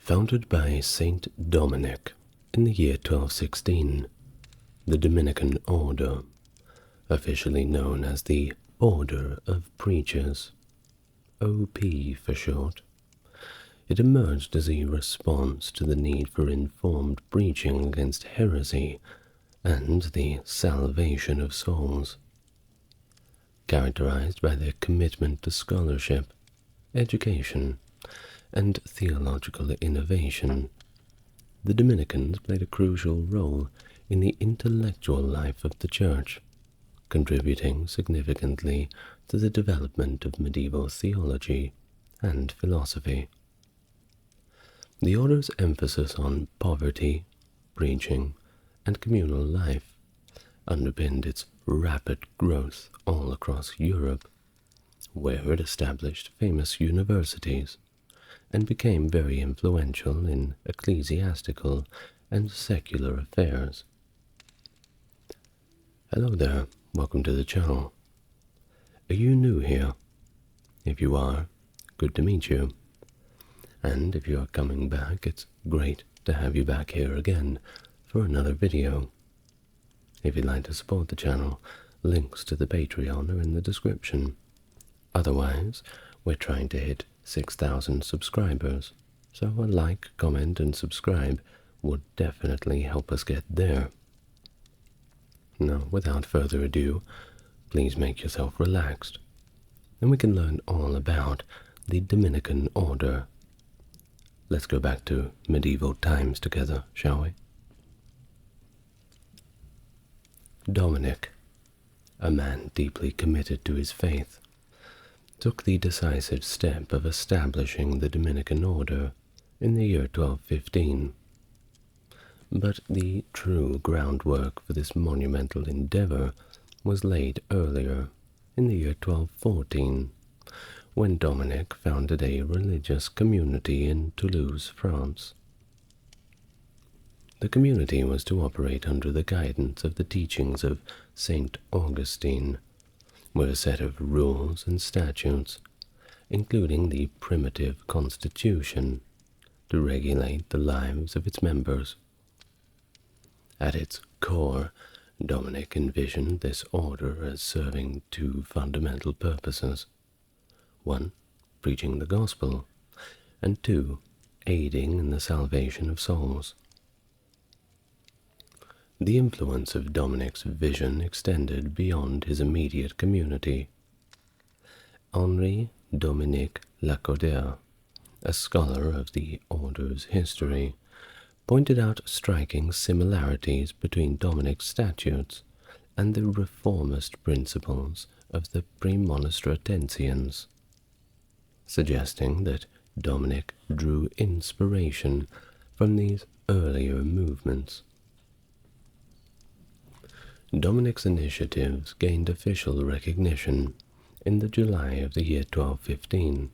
Founded by Saint Dominic in the year 1216, the Dominican Order, officially known as the Order of Preachers, OP for short, it emerged as a response to the need for informed preaching against heresy and the salvation of souls. Characterized by their commitment to scholarship, education, and theological innovation, the Dominicans played a crucial role in the intellectual life of the Church, contributing significantly to the development of medieval theology and philosophy. The order's emphasis on poverty, preaching, and communal life underpinned its rapid growth all across Europe, where it established famous universities and became very influential in ecclesiastical and secular affairs. Hello there, welcome to the channel. Are you new here? If you are, good to meet you. And if you are coming back, it's great to have you back here again for another video. If you'd like to support the channel, links to the Patreon are in the description. Otherwise, we're trying to hit 6,000 subscribers, so a like, comment, and subscribe would definitely help us get there. Now, without further ado, please make yourself relaxed, and we can learn all about the Dominican Order. Let's go back to medieval times together, shall we? Dominic, a man deeply committed to his faith, took the decisive step of establishing the Dominican Order in the year 1215. But the true groundwork for this monumental endeavor was laid earlier, in the year 1214, when Dominic founded a religious community in Toulouse, France. The community was to operate under the guidance of the teachings of St. Augustine, where a set of rules and statutes, including the primitive constitution, to regulate the lives of its members. At its core, Dominic envisioned this order as serving two fundamental purposes. One, preaching the gospel, and two, aiding in the salvation of souls. The influence of Dominic's vision extended beyond his immediate community. Henri Dominique Lacordaire, a scholar of the order's history, pointed out striking similarities between Dominic's statutes and the reformist principles of the Premonstratensians, suggesting that Dominic drew inspiration from these earlier movements. Dominic's initiatives gained official recognition in the July of the year 1215,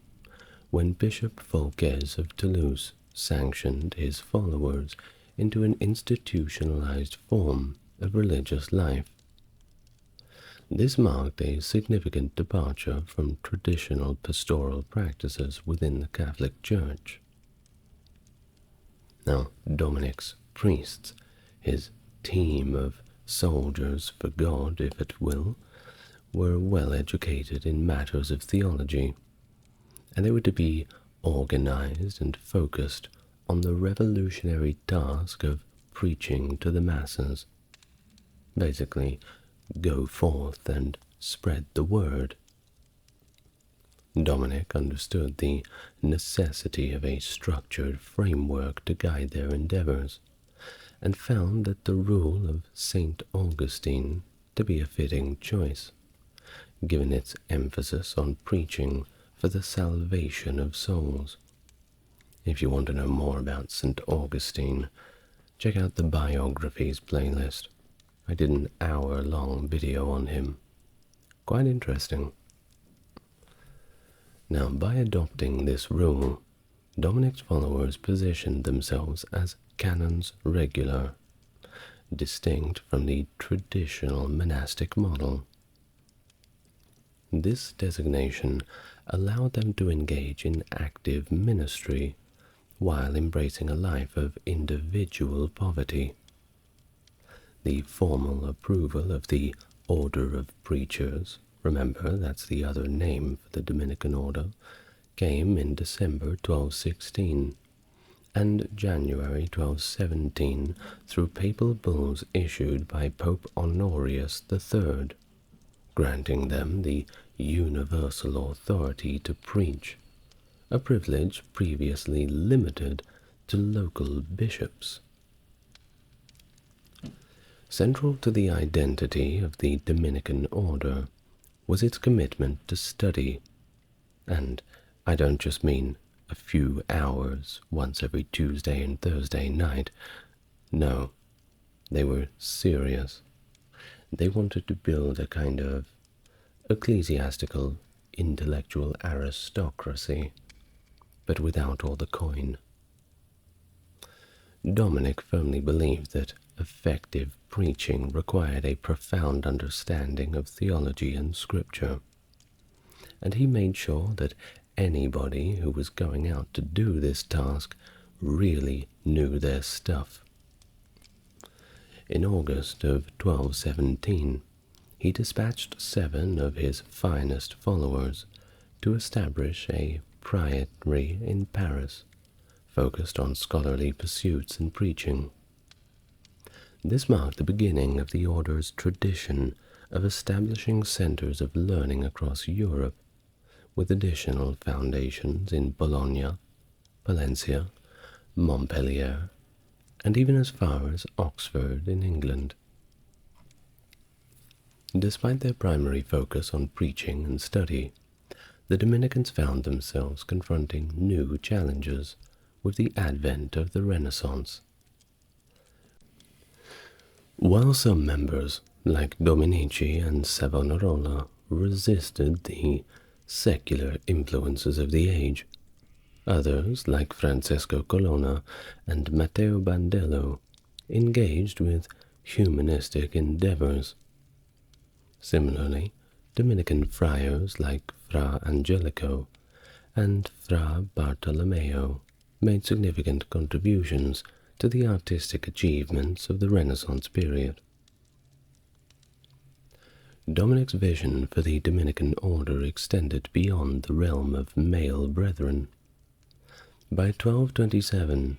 when Bishop Fulques of Toulouse sanctioned his followers into an institutionalized form of religious life. This marked a significant departure from traditional pastoral practices within the Catholic Church. Now, Dominic's priests, his team of soldiers for God, if it will, were well educated in matters of theology, and they were to be organized and focused on the revolutionary task of preaching to the masses. Basically, go forth and spread the word. Dominic understood the necessity of a structured framework to guide their endeavors, and found that the rule of St. Augustine to be a fitting choice, given its emphasis on preaching for the salvation of souls. If you want to know more about St. Augustine, check out the Biographies playlist. I did an hour-long video on him. Quite interesting. Now, by adopting this rule, Dominic's followers positioned themselves as canons regular, distinct from the traditional monastic model. This designation allowed them to engage in active ministry while embracing a life of individual poverty. The formal approval of the Order of Preachers, remember that's the other name for the Dominican Order, came in December 1216, and January 1217 through papal bulls issued by Pope Honorius III, granting them the universal authority to preach, a privilege previously limited to local bishops. Central to the identity of the Dominican Order was its commitment to study, and I don't just mean a few hours once every Tuesday and Thursday night. No, they were serious. They wanted to build a kind of ecclesiastical, intellectual aristocracy, but without all the coin. Dominic firmly believed that effective preaching required a profound understanding of theology and scripture, and he made sure that anybody who was going out to do this task really knew their stuff. In August of 1217, he dispatched 7 of his finest followers to establish a priory in Paris, focused on scholarly pursuits and preaching. This marked the beginning of the order's tradition of establishing centers of learning across Europe, with additional foundations in Bologna, Valencia, Montpellier, and even as far as Oxford in England. Despite their primary focus on preaching and study, the Dominicans found themselves confronting new challenges with the advent of the Renaissance. While some members, like Dominici and Savonarola, resisted the secular influences of the age, others, like Francesco Colonna and Matteo Bandello, engaged with humanistic endeavors. Similarly, Dominican friars like Fra Angelico and Fra Bartolomeo made significant contributions to the artistic achievements of the Renaissance period. Dominic's vision for the Dominican Order extended beyond the realm of male brethren. By 1227,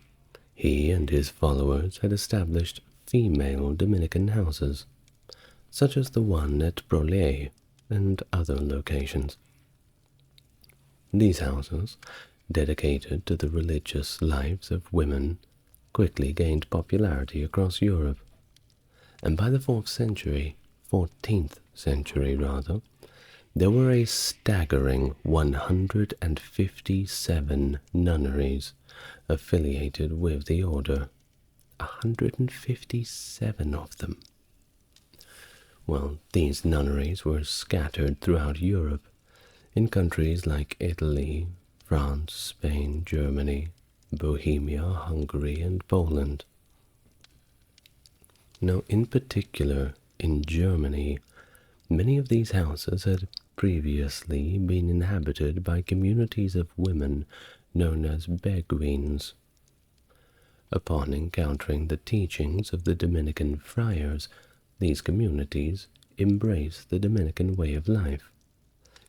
he and his followers had established female Dominican houses, such as the one at Brolay and other locations. These houses, dedicated to the religious lives of women, quickly gained popularity across Europe, and by the 14th century, there were a staggering 157 nunneries affiliated with the order. 157 of them. Well, these nunneries were scattered throughout Europe, in countries like Italy, France, Spain, Germany, Bohemia, Hungary, and Poland. Now, in particular, in Germany, many of these houses had previously been inhabited by communities of women known as beguines. Upon encountering the teachings of the Dominican friars, these communities embraced the Dominican way of life,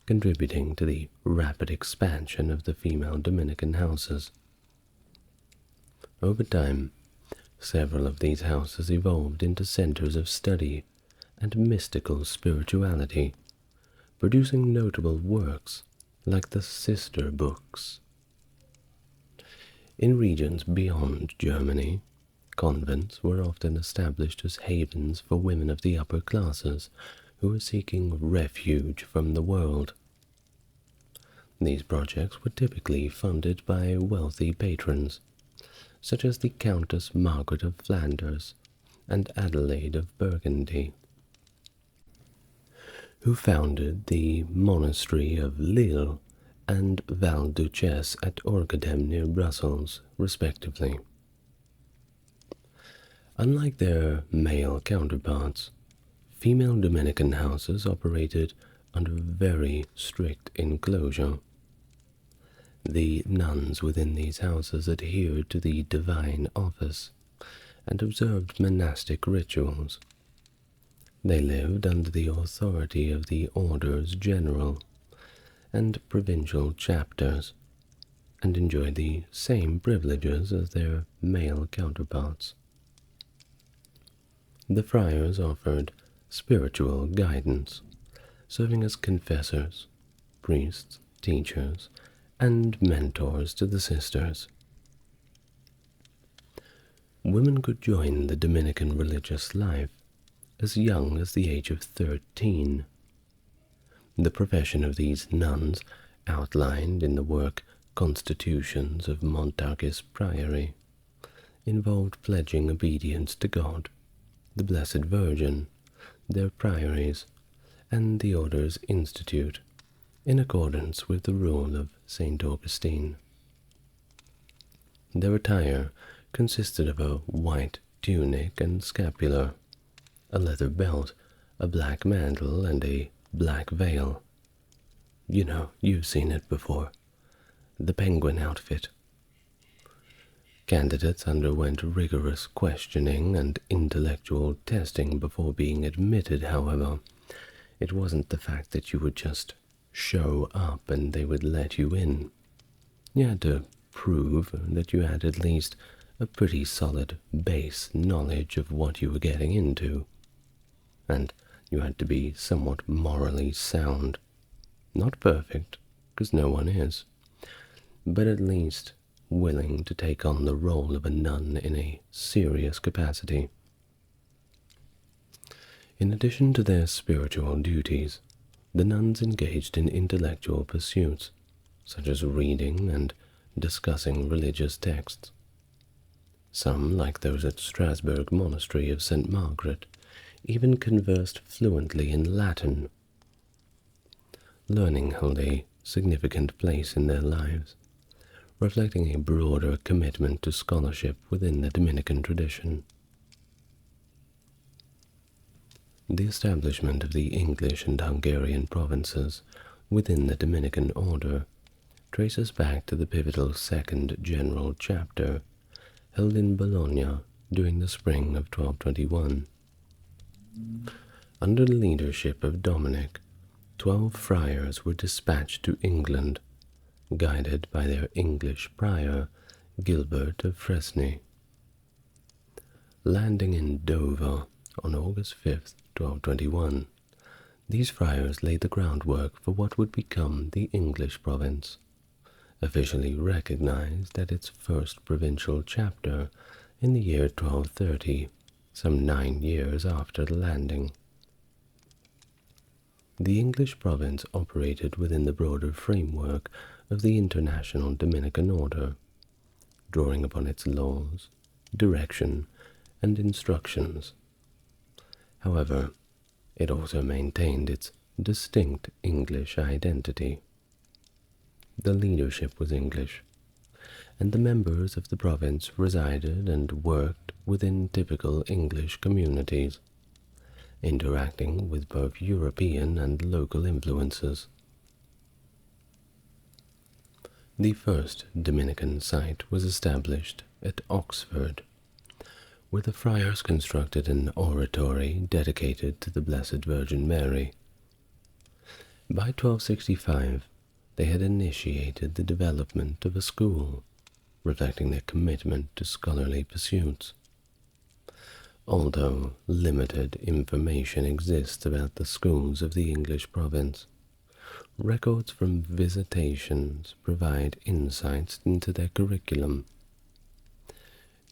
contributing to the rapid expansion of the female Dominican houses. Over time, several of these houses evolved into centers of study and mystical spirituality, producing notable works like the Sister Books. In regions beyond Germany, convents were often established as havens for women of the upper classes who were seeking refuge from the world. These projects were typically funded by wealthy patrons, such as the Countess Margaret of Flanders and Adelaide of Burgundy, who founded the monastery of Lille and Val Duchesse at Orgadem near Brussels, respectively. Unlike their male counterparts, female Dominican houses operated under very strict enclosure. The nuns within these houses adhered to the divine office and observed monastic rituals. They lived under the authority of the orders general and provincial chapters, and enjoyed the same privileges as their male counterparts. The friars offered spiritual guidance, serving as confessors, priests, teachers, and mentors to the sisters. Women could join the Dominican religious life as young as the age of 13. The profession of these nuns, outlined in the work Constitutions of Montarchis Priory, involved pledging obedience to God, the Blessed Virgin, their priories, and the Order's Institute, in accordance with the rule of St. Augustine. Their attire consisted of a white tunic and scapular, a leather belt, a black mantle, and a black veil. You know, you've seen it before. The penguin outfit. Candidates underwent rigorous questioning and intellectual testing before being admitted, however. It wasn't the fact that you would just show up and they would let you in. You had to prove that you had at least a pretty solid base knowledge of what you were getting into. And you had to be somewhat morally sound. Not perfect, because no one is, but at least willing to take on the role of a nun in a serious capacity. In addition to their spiritual duties, the nuns engaged in intellectual pursuits, such as reading and discussing religious texts. Some, like those at Strasbourg Monastery of St. Margaret, even conversed fluently in Latin. Learning held a significant place in their lives, reflecting a broader commitment to scholarship within the Dominican tradition. The establishment of the English and Hungarian provinces within the Dominican Order traces back to the pivotal Second General Chapter held in Bologna during the spring of 1221. Under the leadership of Dominic, 12 friars were dispatched to England, guided by their English prior, Gilbert of Fresnay. Landing in Dover on August 5, 1221, these friars laid the groundwork for what would become the English province, officially recognized at its first provincial chapter in the year 1230, some 9 years after the landing. The English province operated within the broader framework of the International Dominican Order, drawing upon its laws, direction, and instructions. However, it also maintained its distinct English identity. The leadership was English, and the members of the province resided and worked within typical English communities, interacting with both European and local influences. The first Dominican site was established at Oxford, where the friars constructed an oratory dedicated to the Blessed Virgin Mary. By 1265, they had initiated the development of a school, reflecting their commitment to scholarly pursuits. Although limited information exists about the schools of the English province, records from visitations provide insights into their curriculum.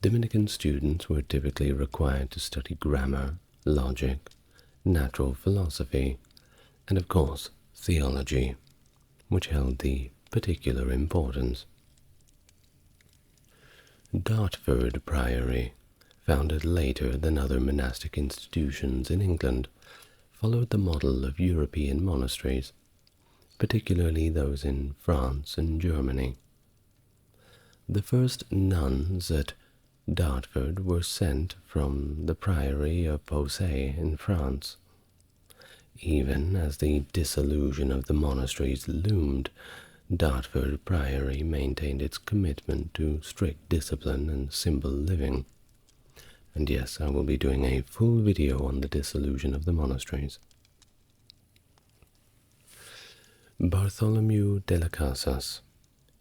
Dominican students were typically required to study grammar, logic, natural philosophy, and of course theology, which held the particular importance. Dartford Priory, founded later than other monastic institutions in England, followed the model of European monasteries, particularly those in France and Germany. The first nuns at Dartford were sent from the Priory of Poissy in France. Even as the dissolution of the monasteries loomed, Dartford Priory maintained its commitment to strict discipline and simple living. And yes, I will be doing a full video on the dissolution of the monasteries. Bartholomew de las Casas,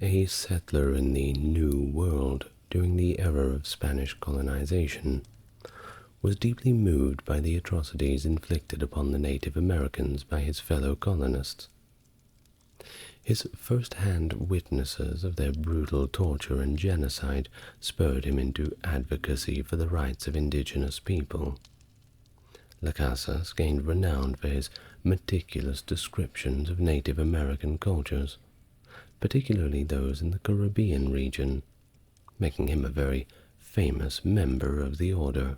a settler in the New World during the era of Spanish colonization, was deeply moved by the atrocities inflicted upon the Native Americans by his fellow colonists. His first-hand witnesses of their brutal torture and genocide spurred him into advocacy for the rights of indigenous people. Las Casas gained renown for his meticulous descriptions of Native American cultures, particularly those in the Caribbean region, making him a very famous member of the order,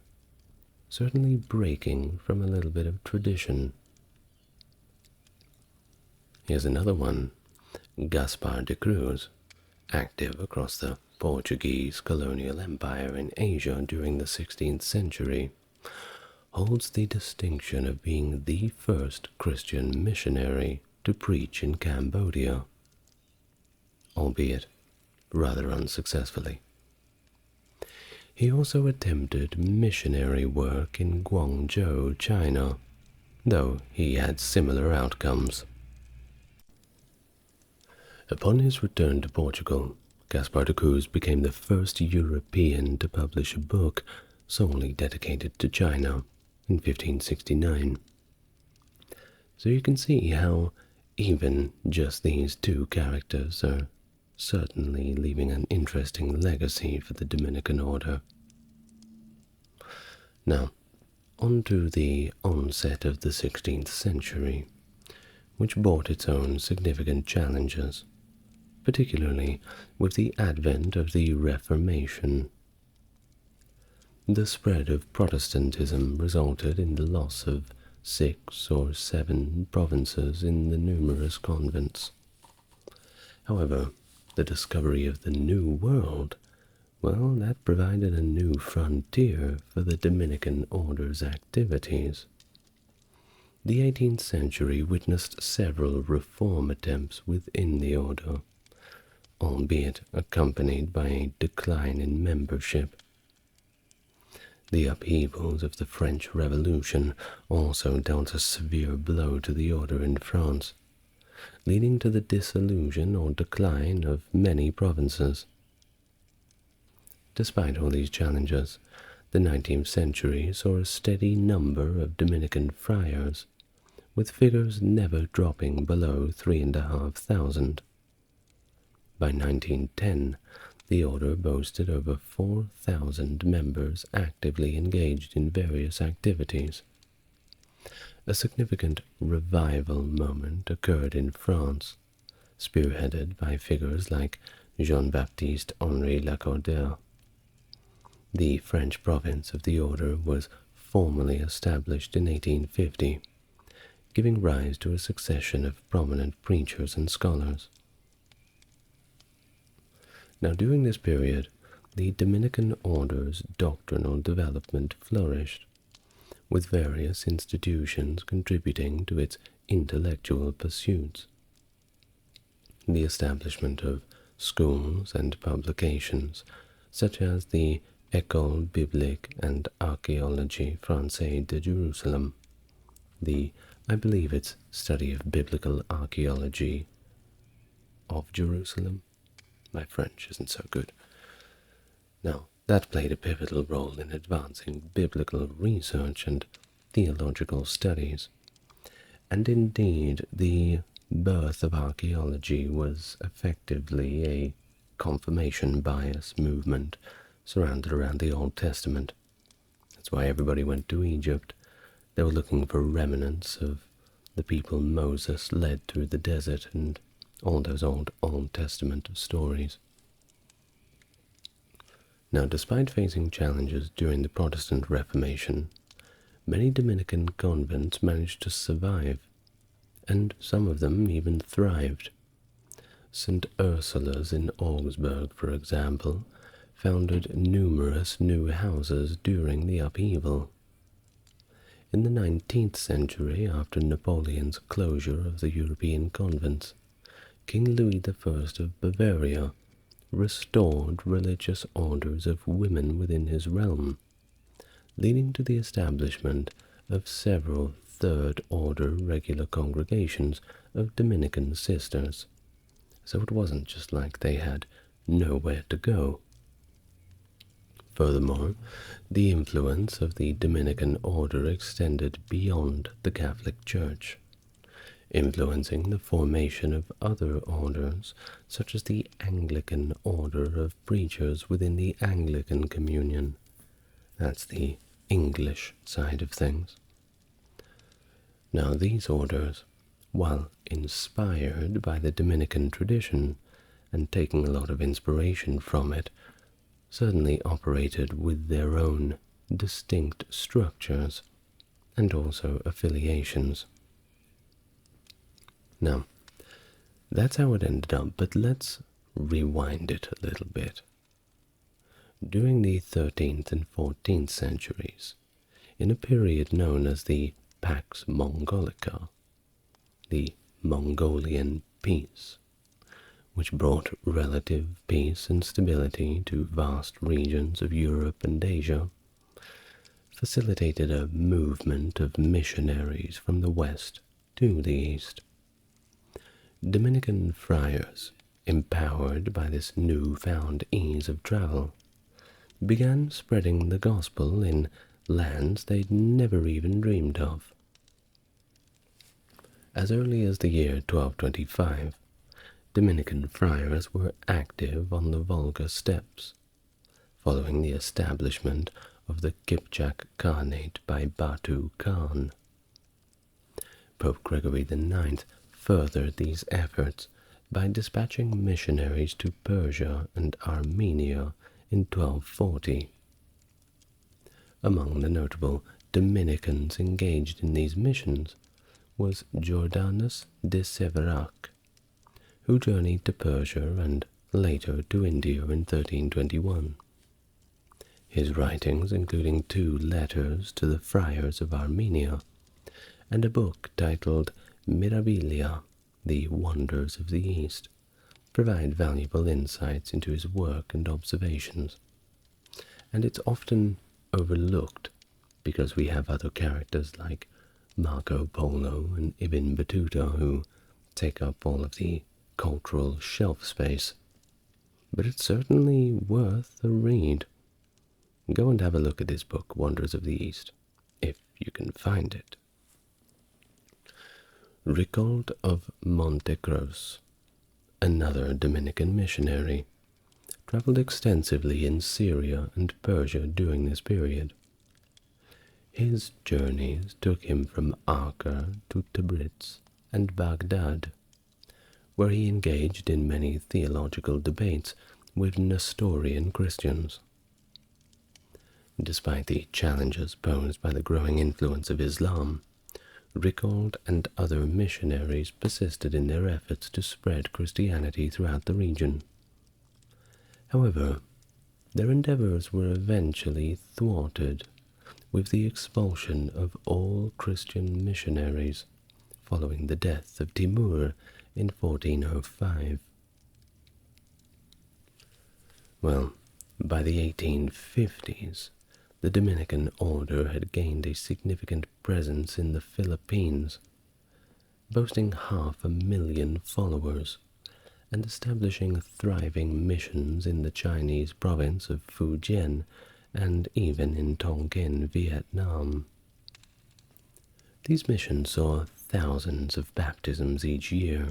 certainly breaking from a little bit of tradition. Here's another one, Gaspar de Cruz, active across the Portuguese colonial empire in Asia during the 16th century, holds the distinction of being the first Christian missionary to preach in Cambodia, albeit rather unsuccessfully. He also attempted missionary work in Guangzhou, China, though he had similar outcomes. Upon his return to Portugal, Gaspar de Cruz became the first European to publish a book solely dedicated to China in 1569. So you can see how even just these two characters are certainly leaving an interesting legacy for the Dominican Order. Now, on to the onset of the 16th century, which brought its own significant challenges, particularly with the advent of the Reformation. The spread of Protestantism resulted in the loss of 6 or 7 provinces in the numerous convents. However, the discovery of the New World, well, that provided a new frontier for the Dominican Order's activities. The 18th century witnessed several reform attempts within the order, albeit accompanied by a decline in membership. The upheavals of the French Revolution also dealt a severe blow to the order in France, leading to the dissolution or decline of many provinces. Despite all these challenges, the 19th century saw a steady number of Dominican friars, with figures never dropping below 3,500. By 1910, the order boasted over 4,000 members actively engaged in various activities. A significant revival moment occurred in France, spearheaded by figures like Jean-Baptiste Henri Lacordaire. The French province of the order was formally established in 1850, giving rise to a succession of prominent preachers and scholars. Now, during this period, the Dominican Order's doctrinal development flourished, with various institutions contributing to its intellectual pursuits. The establishment of schools and publications, such as the École biblique and archéologie française de Jerusalem, I believe it's study of biblical archaeology of Jerusalem. My French isn't so good. Now, that played a pivotal role in advancing biblical research and theological studies, and indeed the birth of archaeology was effectively a confirmation bias movement surrounded around the Old Testament. That's why everybody went to Egypt. They were looking for remnants of the people Moses led through the desert and all those Old Testament stories. Now, despite facing challenges during the Protestant Reformation, many Dominican convents managed to survive, and some of them even thrived. St. Ursula's in Augsburg, for example, founded numerous new houses during the upheaval. In the 19th century, after Napoleon's closure of the European convents, King Louis I of Bavaria restored religious orders of women within his realm, leading to the establishment of several third-order regular congregations of Dominican sisters. So it wasn't just like they had nowhere to go. Furthermore, the influence of the Dominican Order extended beyond the Catholic Church, influencing the formation of other orders, such as the Anglican Order of Preachers within the Anglican Communion. That's the English side of things. Now these orders, while inspired by the Dominican tradition and taking a lot of inspiration from it, certainly operated with their own distinct structures and also affiliations. Now, that's how it ended up, but let's rewind it a little bit. During the 13th and 14th centuries, in a period known as the Pax Mongolica, the Mongolian Peace, which brought relative peace and stability to vast regions of Europe and Asia, facilitated a movement of missionaries from the west to the east. Dominican friars, empowered by this newfound ease of travel, began spreading the gospel in lands they'd never even dreamed of. As early as the year 1225, Dominican friars were active on the Volga steppes, following the establishment of the Kipchak Khanate by Batu Khan. Pope Gregory IX furthered these efforts by dispatching missionaries to Persia and Armenia in 1240. Among the notable Dominicans engaged in these missions was Jordanus de Severac, who journeyed to Persia and later to India in 1321. His writings, including 2 letters to the friars of Armenia and a book titled Mirabilia, the Wonders of the East, provide valuable insights into his work and observations. And it's often overlooked because we have other characters like Marco Polo and Ibn Battuta who take up all of the cultural shelf space. But it's certainly worth a read. Go and have a look at this book, Wonders of the East, if you can find it. Ricold of Montecros, another Dominican missionary, traveled extensively in Syria and Persia during this period. His journeys took him from Acre to Tabriz and Baghdad, where he engaged in many theological debates with Nestorian Christians. Despite the challenges posed by the growing influence of Islam, Ricold and other missionaries persisted in their efforts to spread Christianity throughout the region. However, their endeavors were eventually thwarted with the expulsion of all Christian missionaries following the death of Timur in 1405. Well, by the 1850s, the Dominican Order had gained a significant presence in the Philippines, boasting 500,000 followers and establishing thriving missions in the Chinese province of Fujian and even in Tonkin, Vietnam. These missions saw thousands of baptisms each year,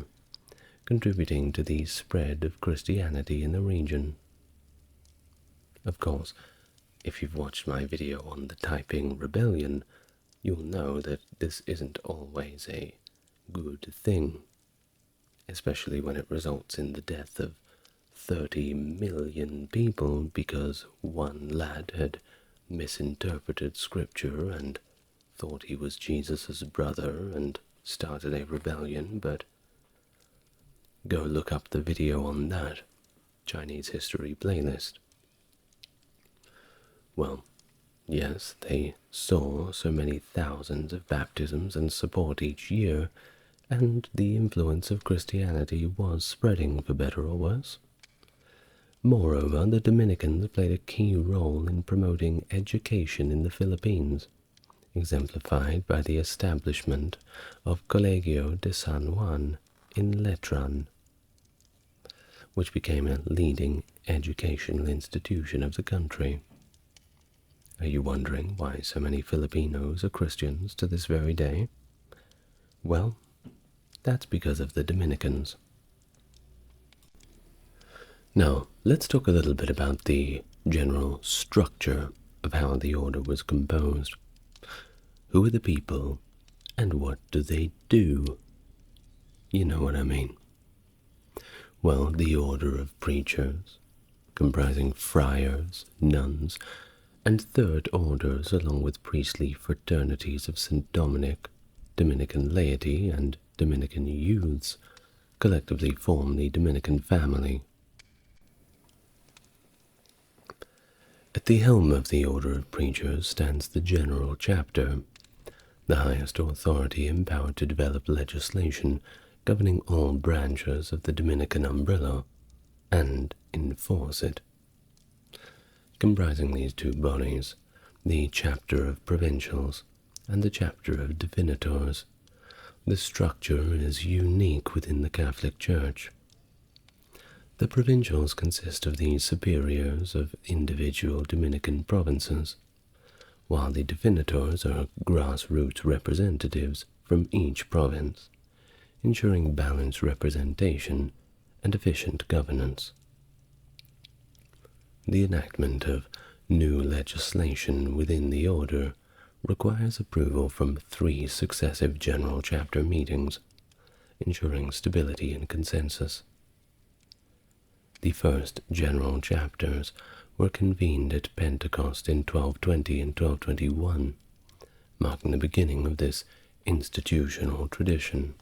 contributing to the spread of Christianity in the region. Of course, if you've watched my video on the Taiping Rebellion, you'll know that this isn't always a good thing, especially when it results in the death of 30 million people because one lad had misinterpreted scripture and thought he was Jesus' brother and started a rebellion. But go look up the video on that Chinese history playlist. Well, yes, they saw so many thousands of baptisms and support each year, and the influence of Christianity was spreading for better or worse. Moreover, the Dominicans played a key role in promoting education in the Philippines, exemplified by the establishment of Colegio de San Juan in Letran, which became a leading educational institution of the country. Are you wondering why so many Filipinos are Christians to this very day? Well, that's because of the Dominicans. Now, let's talk a little bit about the general structure of how the order was composed. Who are the people, and what do they do? You know what I mean. Well, the order of preachers, comprising friars, nuns, and third orders, along with priestly fraternities of St. Dominic, Dominican laity, and Dominican youths, collectively form the Dominican family. At the helm of the order of preachers stands the general chapter, the highest authority empowered to develop legislation governing all branches of the Dominican umbrella and enforce it. Comprising these two bodies, the chapter of provincials and the chapter of divinators, the structure is unique within the Catholic Church. The provincials consist of the superiors of individual Dominican provinces, while the divinators are grassroots representatives from each province, ensuring balanced representation and efficient governance. The enactment of new legislation within the order requires approval from 3 successive general chapter meetings, ensuring stability and consensus. The first general chapters were convened at Pentecost in 1220 and 1221, marking the beginning of this institutional tradition.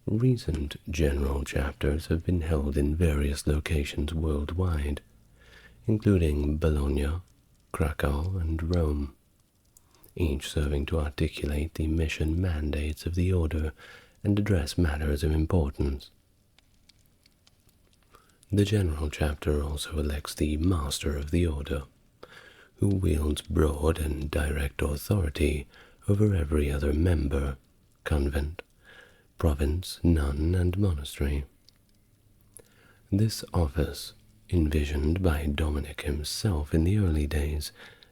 Recent general chapters have been held in various locations worldwide, including Bologna, Krakow, and Rome, each serving to articulate the mission mandates of the order and address matters of importance. The general chapter also elects the master of the order, who wields broad and direct authority over every other member, convent, province, nun, and monastery. This office, envisioned by Dominic himself in the early days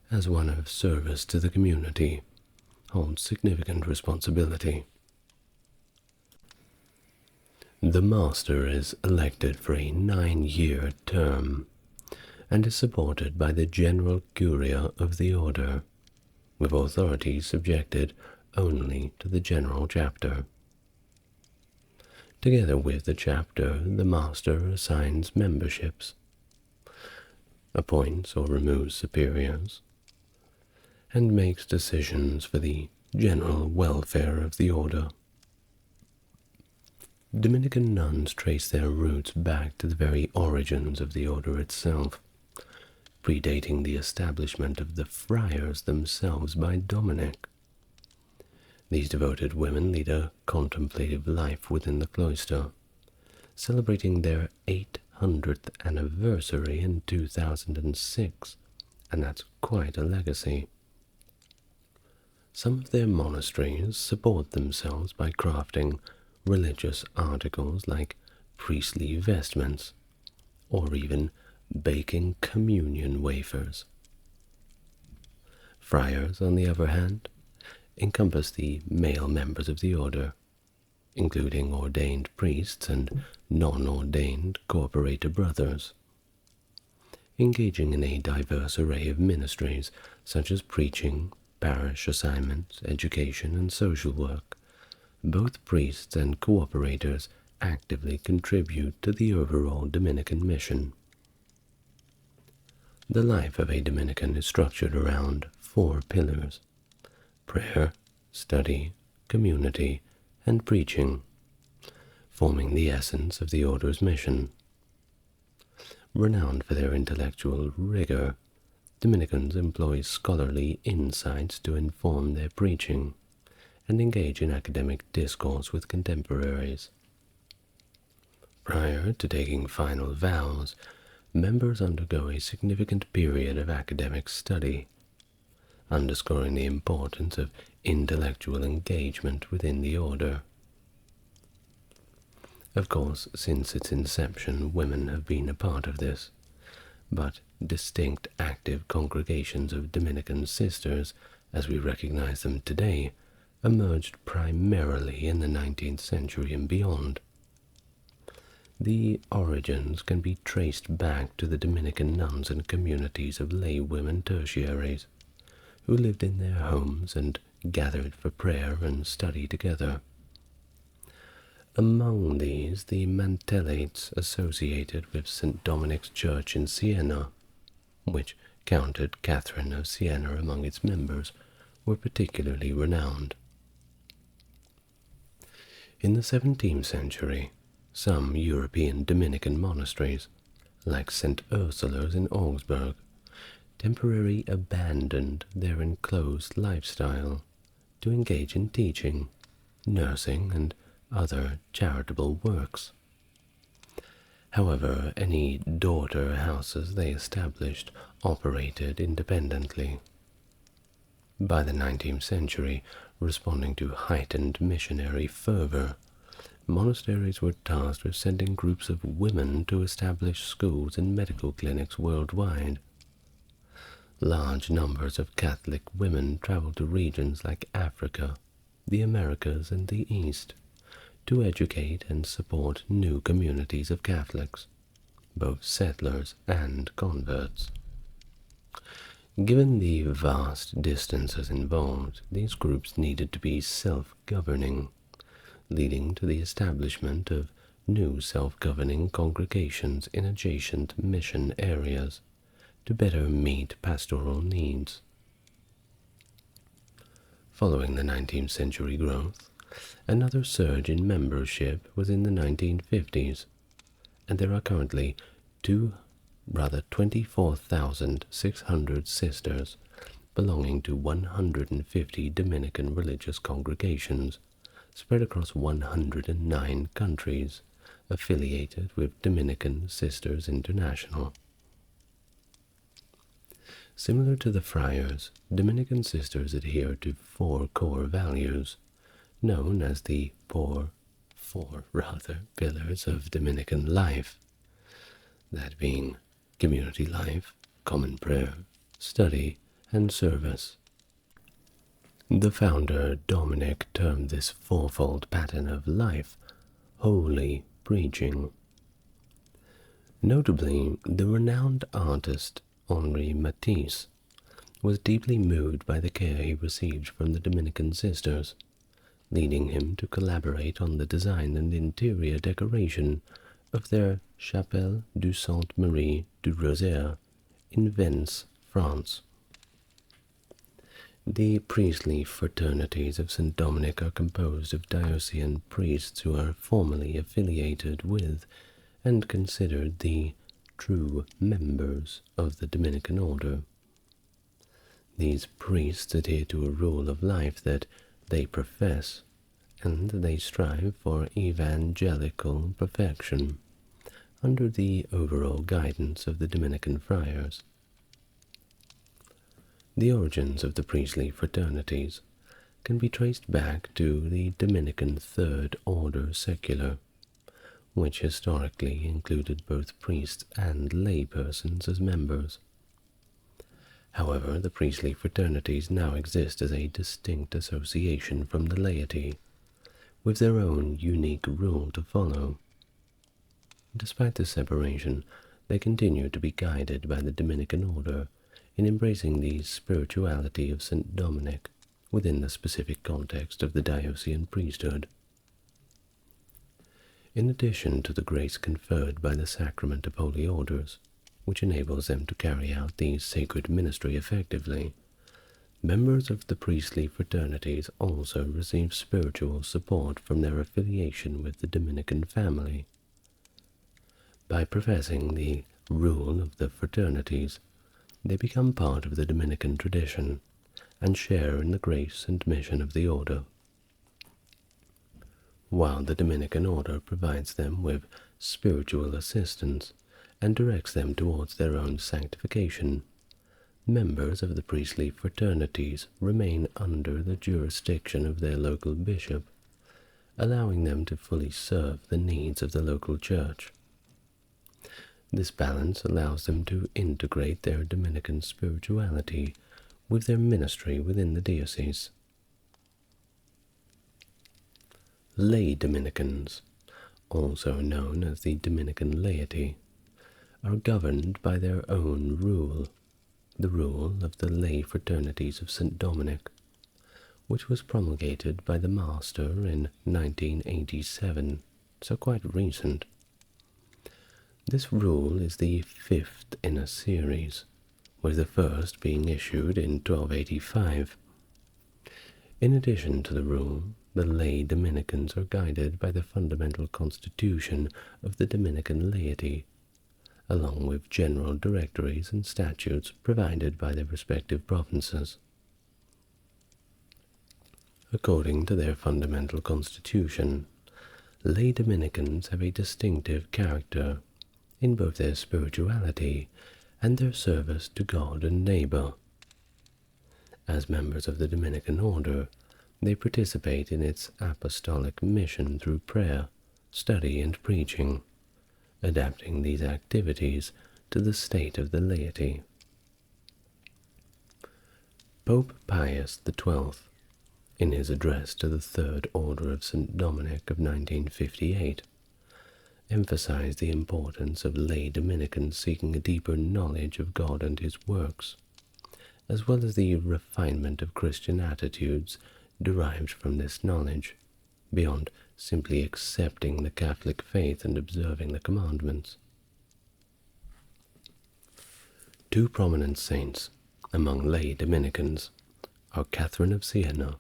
as one of service to the community, holds significant responsibility. The master is elected for a 9-year term and is supported by the general curia of the order, with authority subjected only to the general chapter. Together with the chapter, the master assigns memberships, appoints or removes superiors, and makes decisions for the general welfare of the order. Dominican nuns trace their roots back to the very origins of the order itself, predating the establishment of the friars themselves by Dominic. These devoted women lead a contemplative life within the cloister, celebrating their 800th anniversary in 2006, and that's quite a legacy. Some of their monasteries support themselves by crafting religious articles like priestly vestments, or even baking communion wafers. Friars, on the other hand, encompass the male members of the order, including ordained priests and non-ordained corporator brothers, engaging in a diverse array of ministries such as preaching, parish assignments, education, and social work. Both priests and cooperators actively contribute to the overall Dominican mission. The life of a Dominican is structured around 4 pillars: prayer, study, community, and preaching, forming the essence of the order's mission. Renowned for their intellectual rigor, Dominicans employ scholarly insights to inform their preaching, and engage in academic discourse with contemporaries. Prior to taking final vows, members undergo a significant period of academic study, underscoring the importance of intellectual engagement within the order. Of course, since its inception, women have been a part of this, but distinct active congregations of Dominican sisters, as we recognize them today, emerged primarily in the 19th century and beyond. The origins can be traced back to the Dominican nuns and communities of lay women tertiaries, who lived in their homes and gathered for prayer and study together. Among these, the Mantellates associated with St. Dominic's Church in Siena, which counted Catherine of Siena among its members, were particularly renowned. In the 17th century, some European Dominican monasteries, like St. Ursula's in Augsburg, temporarily abandoned their enclosed lifestyle to engage in teaching, nursing, and other charitable works. However, any daughter houses they established operated independently. By the 19th century, responding to heightened missionary fervor, monasteries were tasked with sending groups of women to establish schools and medical clinics worldwide. Large numbers of Catholic women traveled to regions like Africa, the Americas, and the East to educate and support new communities of Catholics, both settlers and converts. Given the vast distances involved, these groups needed to be self-governing, leading to the establishment of new self-governing congregations in adjacent mission areas to better meet pastoral needs. Following the 19th century growth, another surge in membership was in the 1950s, and there are currently 24,600 sisters belonging to 150 Dominican religious congregations spread across 109 countries, affiliated with Dominican Sisters International. Similar to the friars, Dominican sisters adhere to 4 core values, known as the four pillars of Dominican life, that being community life, common prayer, study, and service. The founder, Dominic, termed this fourfold pattern of life holy preaching. Notably, the renowned artist Henri Matisse was deeply moved by the care he received from the Dominican sisters, leading him to collaborate on the design and interior decoration of their Chapelle du Sainte-Marie du Rosaire in Vence, France. The priestly fraternities of St. Dominic are composed of diocesan priests who are formally affiliated with and considered the true members of the Dominican Order. These priests adhere to a rule of life that they profess, and they strive for evangelical perfection under the overall guidance of the Dominican friars. The origins of the priestly fraternities can be traced back to the Dominican Third Order Secular, which historically included both priests and laypersons as members. However, the priestly fraternities now exist as a distinct association from the laity, with their own unique rule to follow. Despite this separation, they continue to be guided by the Dominican Order in embracing the spirituality of St. Dominic within the specific context of the diocesan priesthood. In addition to the grace conferred by the sacrament of holy orders, which enables them to carry out the sacred ministry effectively, members of the priestly fraternities also receive spiritual support from their affiliation with the Dominican family. By professing the rule of the fraternities, they become part of the Dominican tradition and share in the grace and mission of the order, while the Dominican Order provides them with spiritual assistance and directs them towards their own sanctification, members of the priestly fraternities remain under the jurisdiction of their local bishop, allowing them to fully serve the needs of the local church. This balance allows them to integrate their Dominican spirituality with their ministry within the diocese. Lay Dominicans, also known as the Dominican laity, are governed by their own rule, the rule of the lay fraternities of St. Dominic, which was promulgated by the Master in 1987, so quite recent. This rule is the fifth in a series, with the first being issued in 1285. In addition to the rule, the lay Dominicans are guided by the fundamental constitution of the Dominican laity, along with general directories and statutes provided by their respective provinces. According to their fundamental constitution, lay Dominicans have a distinctive character in both their spirituality and their service to God and neighbor. As members of the Dominican Order, they participate in its apostolic mission through prayer, study, and preaching, adapting these activities to the state of the laity. Pope Pius XII, in his address to the Third Order of St. Dominic of 1958, emphasized the importance of lay Dominicans seeking a deeper knowledge of God and his works, as well as the refinement of Christian attitudes derived from this knowledge, beyond simply accepting the Catholic faith and observing the commandments. Two prominent saints among lay Dominicans are Catherine of Siena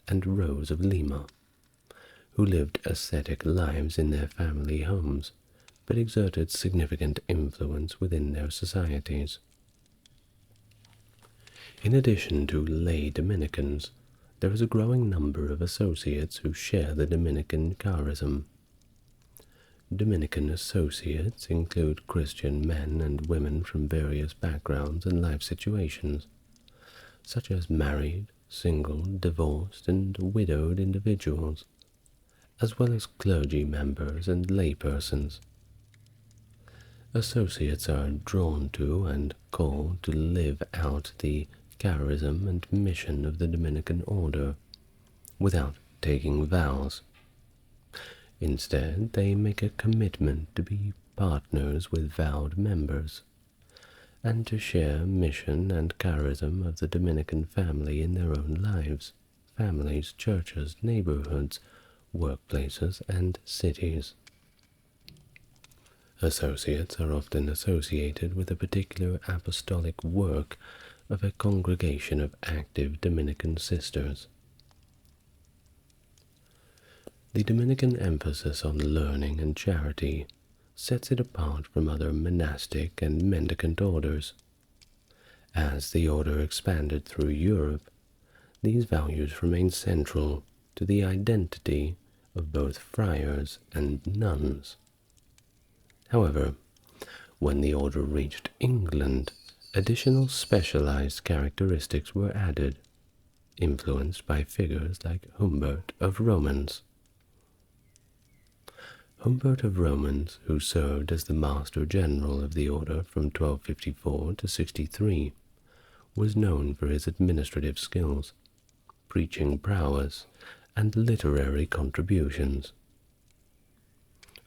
and Rose of Lima, who lived ascetic lives in their family homes, but exerted significant influence within their societies. In addition to lay Dominicans, there is a growing number of associates who share the Dominican charism. Dominican associates include Christian men and women from various backgrounds and life situations, such as married, single, divorced, and widowed individuals, as well as clergy members and laypersons. Associates are drawn to and called to live out the charism and mission of the Dominican Order without taking vows. Instead, they make a commitment to be partners with vowed members and to share mission and charism of the Dominican family in their own lives, families, churches, neighborhoods, workplaces, and cities. Associates are often associated with a particular apostolic work of a congregation of active Dominican sisters. The Dominican emphasis on learning and charity sets it apart from other monastic and mendicant orders. As the order expanded through Europe, these values remained central to the identity of both friars and nuns. However, when the order reached England, additional specialized characteristics were added, influenced by figures like Humbert of Romans. Humbert of Romans, who served as the Master General of the order from 1254 to 63, was known for his administrative skills, preaching prowess, and literary contributions.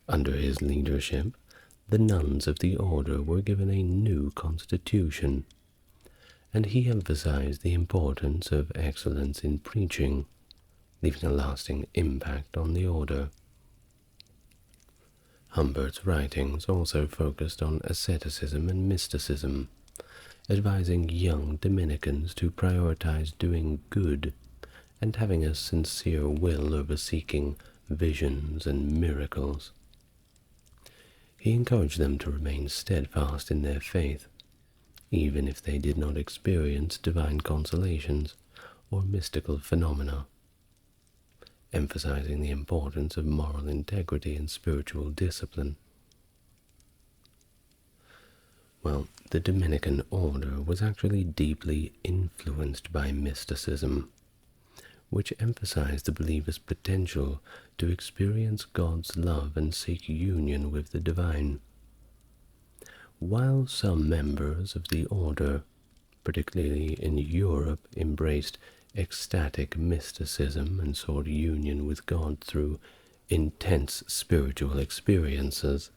Under his leadership, the nuns of the order were given a new constitution, and he emphasized the importance of excellence in preaching, leaving a lasting impact on the order. Humbert's writings also focused on asceticism and mysticism, advising young Dominicans to prioritize doing good and having a sincere will over seeking visions and miracles. He encouraged them to remain steadfast in their faith, even if they did not experience divine consolations or mystical phenomena. emphasizing the importance of moral integrity and spiritual discipline. Well, the Dominican Order was actually deeply influenced by mysticism, which emphasized the believer's potential to experience God's love and seek union with the divine. While some members of the order, particularly in Europe, embraced ecstatic mysticism and sought union with God through intense spiritual experiences,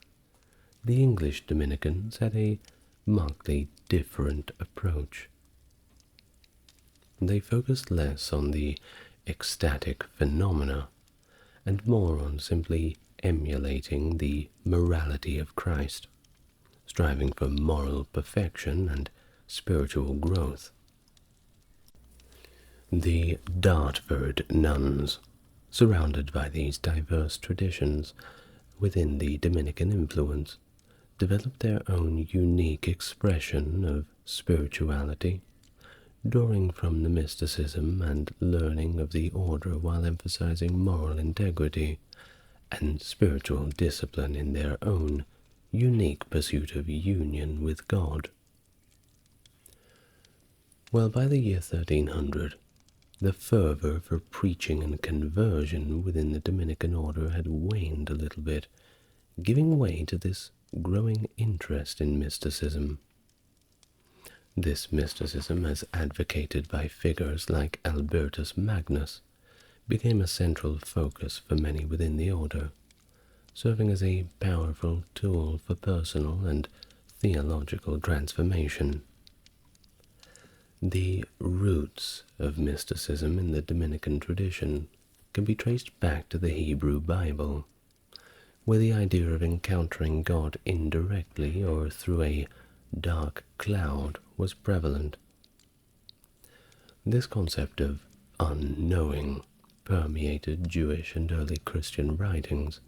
the English Dominicans had a markedly different approach. They focused less on the ecstatic phenomena and more on simply emulating the morality of Christ, striving for moral perfection and spiritual growth. The Dartford nuns, surrounded by these diverse traditions within the Dominican influence, developed their own unique expression of spirituality, drawing from the mysticism and learning of the order while emphasizing moral integrity and spiritual discipline in their own unique pursuit of union with God. Well, by the year 1300, the fervor for preaching and conversion within the Dominican Order had waned a little bit, giving way to this growing interest in mysticism. This mysticism, as advocated by figures like Albertus Magnus, became a central focus for many within the order, serving as a powerful tool for personal and theological transformation. The roots of mysticism in the Dominican tradition can be traced back to the Hebrew Bible, where the idea of encountering God indirectly or through a dark cloud was prevalent. This concept of unknowing permeated Jewish and early Christian writings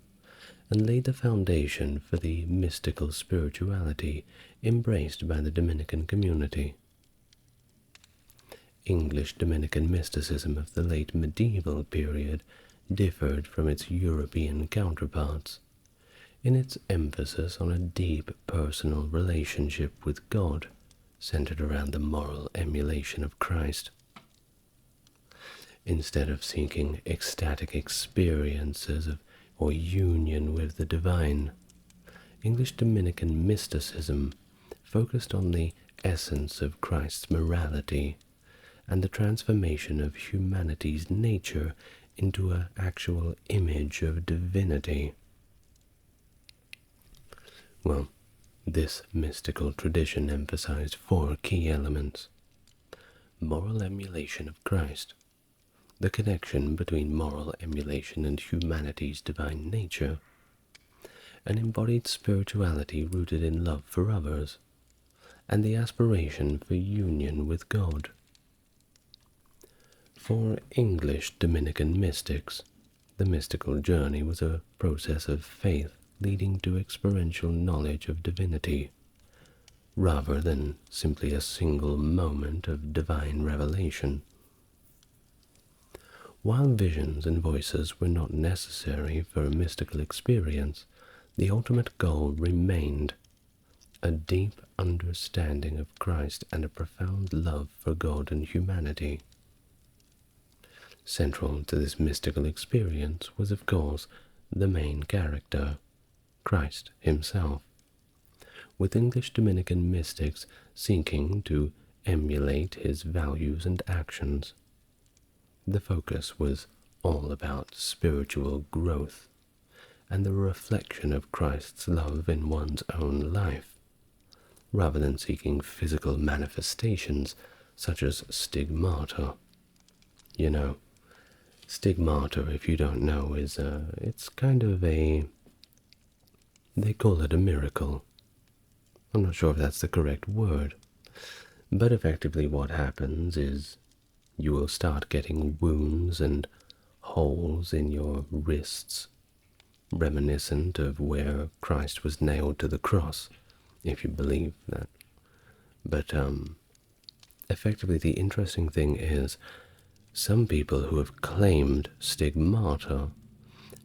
and laid the foundation for the mystical spirituality embraced by the Dominican community. English Dominican mysticism of the late medieval period differed from its European counterparts in its emphasis on a deep personal relationship with God, centered around the moral emulation of Christ. Instead of seeking ecstatic experiences of or union with the divine, English Dominican mysticism focused on the essence of Christ's morality and the transformation of humanity's nature into an actual image of divinity. Well, this mystical tradition emphasized 4 key elements: moral emulation of Christ, the connection between moral emulation and humanity's divine nature, an embodied spirituality rooted in love for others, and the aspiration for union with God. For English Dominican mystics, the mystical journey was a process of faith leading to experiential knowledge of divinity, rather than simply a single moment of divine revelation. While visions and voices were not necessary for a mystical experience, the ultimate goal remained a deep understanding of Christ and a profound love for God and humanity. Central to this mystical experience was, of course, the main character, Christ himself, with English Dominican mystics seeking to emulate his values and actions. The focus was all about spiritual growth and the reflection of Christ's love in one's own life, rather than seeking physical manifestations such as stigmata. You know, stigmata, if you don't know, is it's kind of a, they call it a miracle. I'm not sure if that's the correct word, but effectively what happens is you will start getting wounds and holes in your wrists, reminiscent of where Christ was nailed to the cross, if you believe that. But effectively the interesting thing is Some people who have claimed stigmata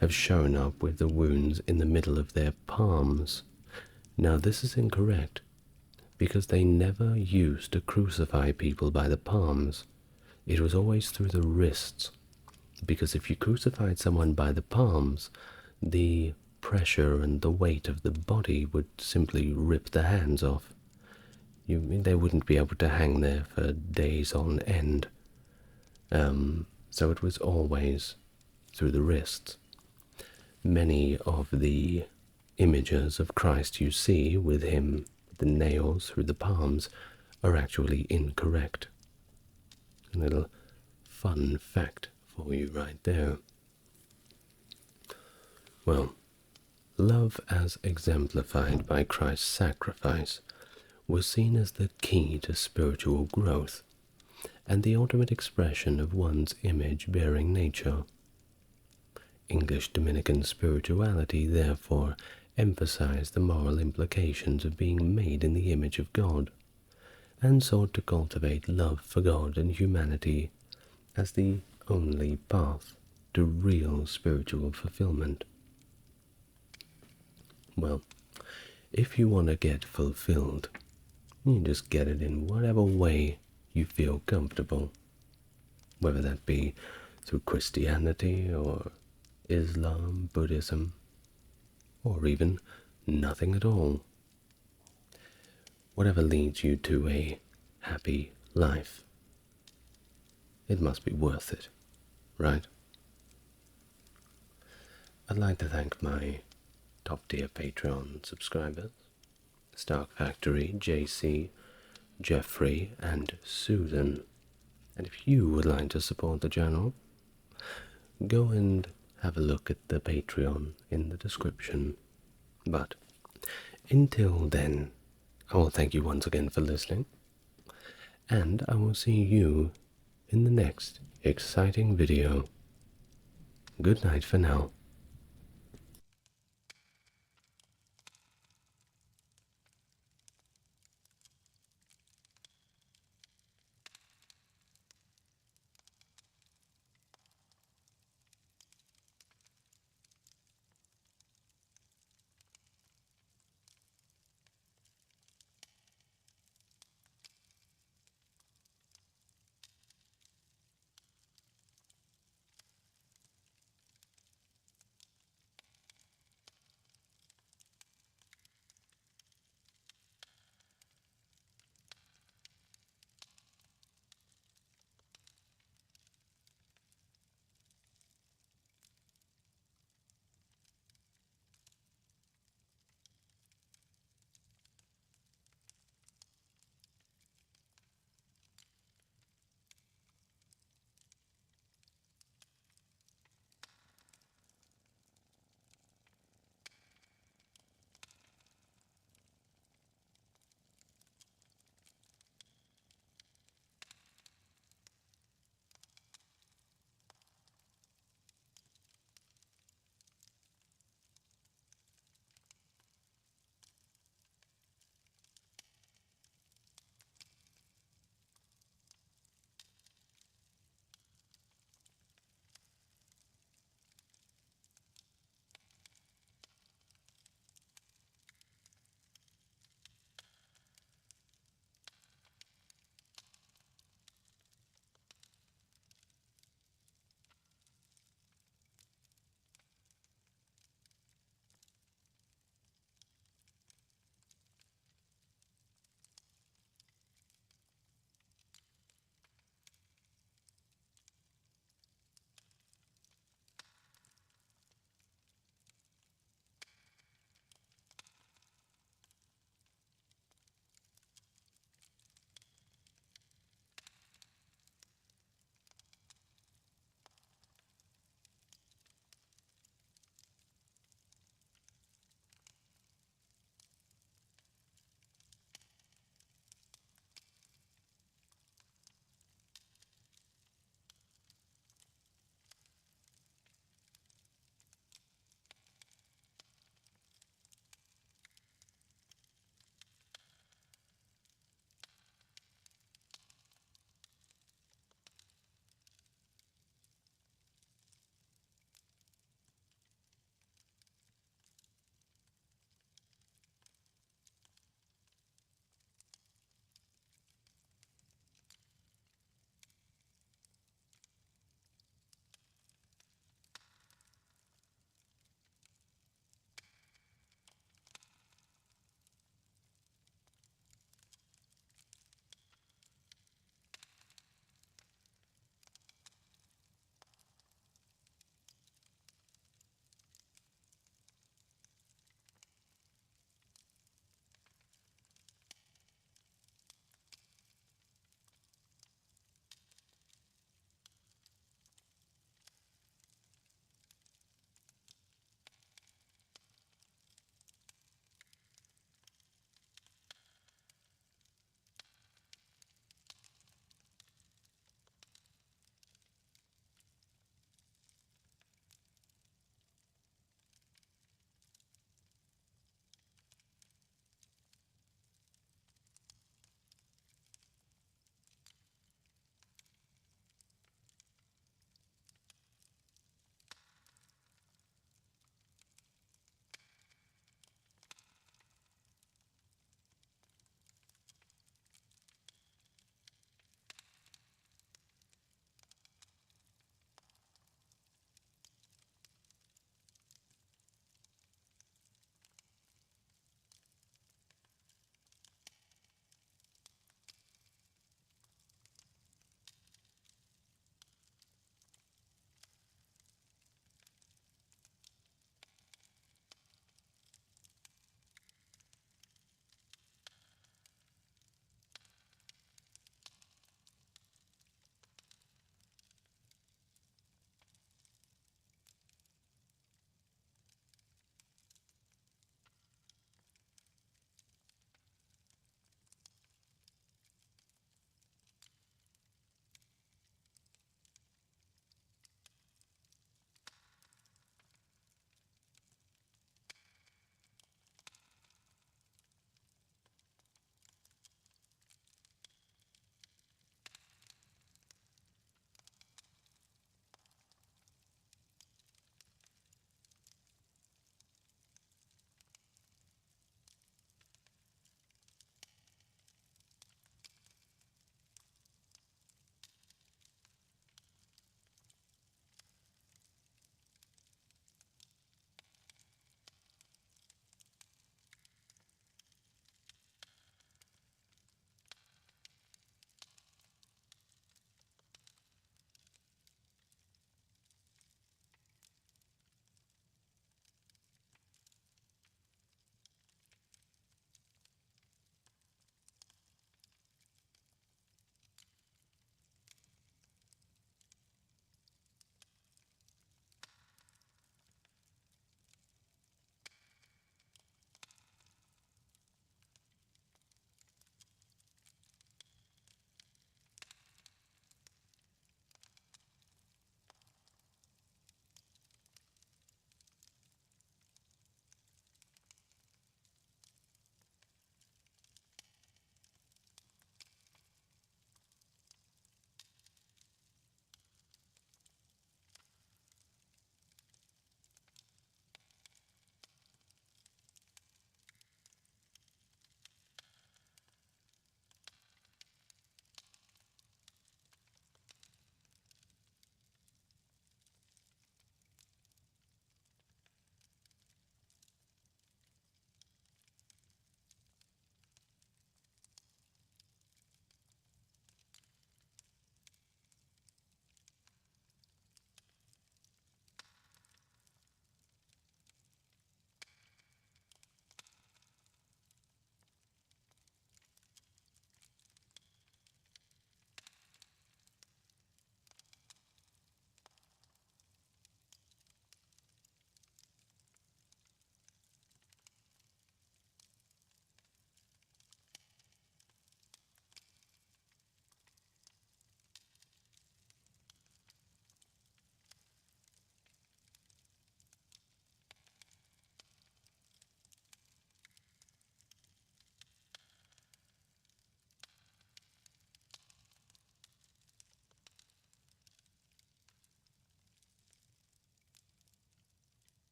have shown up with the wounds in the middle of their palms. Now this is incorrect, because they never used to crucify people by the palms. It was always through the wrists, because if you crucified someone by the palms, the pressure and the weight of the body would simply rip the hands off. They wouldn't be able to hang there for days on end. So it was always through the wrists. Many of the images of Christ you see with him, the nails through the palms, are actually incorrect. A little fun fact for you right there. Well, love as exemplified by Christ's sacrifice was seen as the key to spiritual growth and the ultimate expression of one's image-bearing nature. English Dominican spirituality, therefore, emphasized the moral implications of being made in the image of God, and sought to cultivate love for God and humanity as the only path to real spiritual fulfillment. Well, if you want to get fulfilled, you just get it in whatever way you feel comfortable, whether that be through Christianity or Islam, Buddhism, or even nothing at all. Whatever leads you to a happy life, it must be worth it, right? I'd like to thank my top-tier Patreon subscribers, Stark Factory, JC, Jeffrey, and Susan. And if you would like to support the channel, go and have a look at the Patreon in the description. But until then, I will thank you once again for listening, and I will see you in the next exciting video. Good night for now.